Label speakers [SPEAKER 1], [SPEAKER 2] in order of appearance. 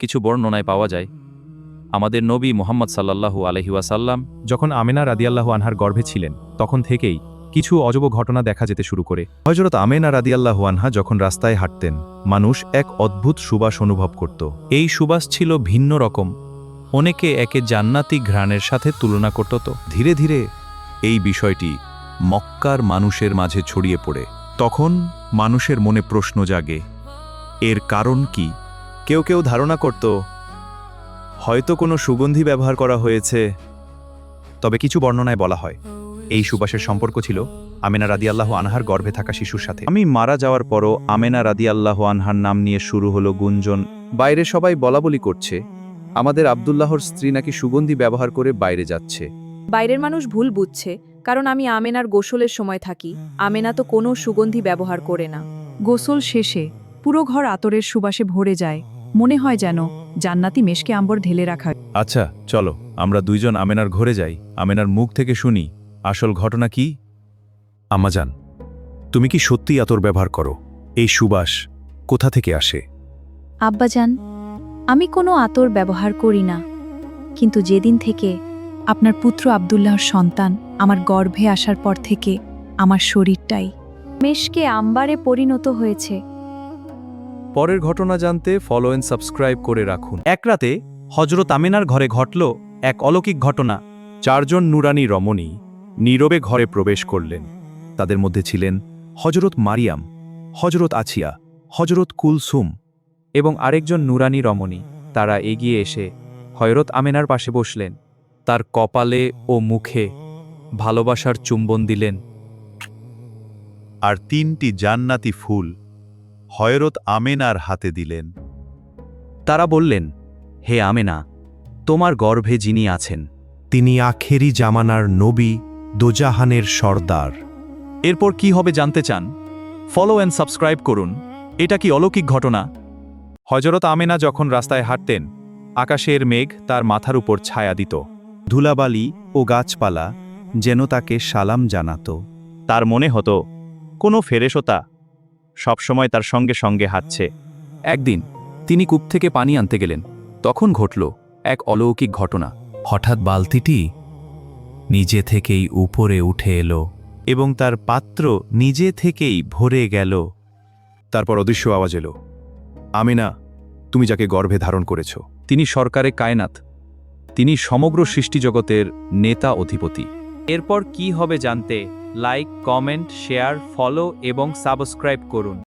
[SPEAKER 1] কিছু বর্ণনায় পাওয়া যায় আমাদের নবী মুহাম্মদ সাল্লাল্লাহু আলাইহি ওয়াসাল্লাম
[SPEAKER 2] যখন আমেনা রাদিয়াল্লাহু আনহার গর্ভে ছিলেন তখন থেকেই কিছু অজব ঘটনা দেখা যেতে শুরু করে। হযরত আমেনা রাদিয়াল্লাহু আনহা যখন রাস্তায় হাঁটতেন মানুষ এক অদ্ভুত সুবাস অনুভব করত। এই সুবাস ছিল ভিন্ন রকম, অনেকে একে জান্নাতি ঘ্রাণের সাথে তুলনা করত। ধীরে ধীরে এই বিষয়টি মক্কার মানুষের মাঝে ছড়িয়ে পড়ে। তখন মানুষের মনে প্রশ্ন জাগে, এর কারণ কি? কেউ কেউ ধারণা করত হয়তো কোনো সুগন্ধি ব্যবহার করা হয়েছে। তবে কিছু বর্ণনায় বলা হয় এই সুবাসের সম্পর্ক ছিল আমেনা রাদিয়াল্লাহু আনহার গর্ভে থাকা শিশুর সাথে। আমি মারা যাওয়ার পরও আমেনা রাদিয়াল্লাহু আনহার নাম নিয়ে শুরু হলো গুঞ্জন। বাইরে সবাই বলাবলি করছে আমাদের আব্দুল্লাহর স্ত্রী নাকি সুগন্ধি ব্যবহার করে বাইরে যাচ্ছে।
[SPEAKER 3] বাইরের মানুষ ভুল বুঝছে, কারণ আমি আমেনার গোসলের সময় থাকি। আমেনা তো কোনো সুগন্ধি ব্যবহার করে না। গোসল শেষে পুরো ঘর আতরের সুবাসে ভরে যায়, মনে হয় যেন জান্নাতি মেশকে আম্বর ঢেলে রাখা।
[SPEAKER 2] আচ্ছা চলো আমরা দুইজন আমেনার ঘরে যাই, আমেনার মুখ থেকে শুনি আসল ঘটনা কি। আম্মাজান, তুমি কি সত্যি আতর ব্যবহার করো? এই সুবাস কোথা থেকে আসে?
[SPEAKER 4] আব্বাজান, আমি কোনো আতর ব্যবহার করি না, কিন্তু যেদিন থেকে আপনার পুত্র আব্দুল্লাহর সন্তান আমার গর্ভে আসার পর থেকে আমার শরীরটাই মেশকে আম্বারে পরিণত হয়েছে।
[SPEAKER 2] পরের ঘটনা জানতে ফলো এন্ড সাবস্ক্রাইব করে রাখুন। এক রাতে হযরত আমেনার ঘরে ঘটল এক অলৌকিক ঘটনা। চারজন নুরানি রমণী নীরবে ঘরে প্রবেশ করলেন। তাদের মধ্যে ছিলেন হযরত মারিয়াম, হযরত আছিয়া, হযরত কুলসুম
[SPEAKER 1] এবং আরেকজন নুরানি রমণী। তারা এগিয়ে এসে হযরত আমেনার পাশে বসলেন, তার কপালে ও মুখে ভালোবাসার চুম্বন দিলেন।
[SPEAKER 5] আর 3টি জান্নাতি ফুল হযরত আমেনার হাতে দিলেন।
[SPEAKER 1] তারা বললেন, হে আমেনা, তোমার গর্ভে যিনি আছেন
[SPEAKER 2] তিনি আখেরি জামানার নবী, দোজাহানের সর্দার।
[SPEAKER 1] এরপর কি হবে জানতে চান? ফলো অ্যান্ড সাবস্ক্রাইব করুন। এটা কি অলৌকিক ঘটনা?
[SPEAKER 2] হযরত আমেনা যখন রাস্তায় হাঁটতেন আকাশের মেঘ তার মাথার উপর ছায়া দিত। ধুলাবালি ও গাছপালা যেন তাকে সালাম জানাত।
[SPEAKER 1] তার মনে হতো কোনো ফেরেশতা সবসময় তার সঙ্গে সঙ্গে হাঁটছে। একদিন তিনি কূপ থেকে পানি আনতে গেলেন। তখন ঘটল এক অলৌকিক ঘটনা।
[SPEAKER 2] হঠাৎ বালতিটি নিজে থেকেই উপরে উঠে এলো এবং তার পাত্র নিজে থেকেই ভরে গেল। তারপর অদৃশ্য আওয়াজ এলো, আমেনা, তুমি যাকে গর্ভে ধারণ করেছ
[SPEAKER 1] তিনি সরকারে কায়নাত, তিনি সমগ্র সৃষ্টিজগতের নেতা অধিপতি। এরপর কি হবে জানতে লাইক, কমেন্ট, শেয়ার, ফলো এবং সাবস্ক্রাইব করুন।